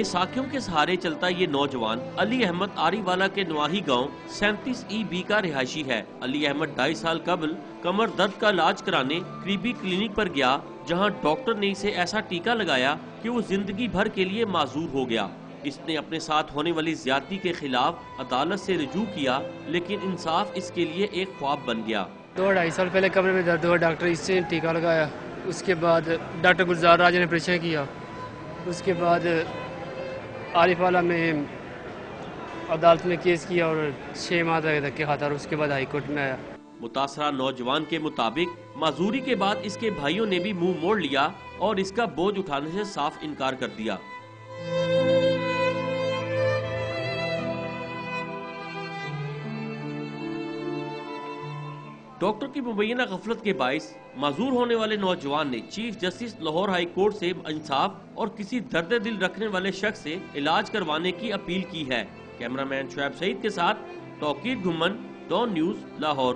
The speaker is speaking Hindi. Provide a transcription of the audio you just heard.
बेसाखियों के सहारे चलता ये नौजवान अली अहमद आरीवाला के नवाही गांव 37 EB का रिहायशी है। अली अहमद 2.5 साल कबल कमर दर्द का इलाज कराने करीबी क्लिनिक पर गया, जहां डॉक्टर ने इसे ऐसा टीका लगाया कि वो जिंदगी भर के लिए माजूर हो गया। इसने अपने साथ होने वाली ज्यादती के खिलाफ अदालत से रुजू किया, लेकिन इंसाफ इसके लिए एक ख्वाब बन गया। 2-2.5 साल पहले कमर में दर्द हुआ, डॉक्टर इससे टीका लगाया। उसके बाद डॉक्टर गुलजार राजा ने ऑपरेशन किया। उसके बाद आरीफवाला में अदालत में केस किया और 6 माह तक धक्के खाता और उसके बाद हाई कोर्ट में आया। मुतासरा नौजवान के मुताबिक माजूरी के बाद इसके भाइयों ने भी मुंह मोड़ लिया और इसका बोझ उठाने से साफ इनकार कर दिया। डॉक्टर की मुबैना गफलत के बाइस माजूर होने वाले नौजवान ने chief justice Lahore high court से इंसाफ और किसी दर्द दिल रखने वाले शख्स से इलाज करवाने की अपील की है। कैमरामैन शुएब सईद के साथ तौकीर घुम्मन, डॉन न्यूज, लाहौर।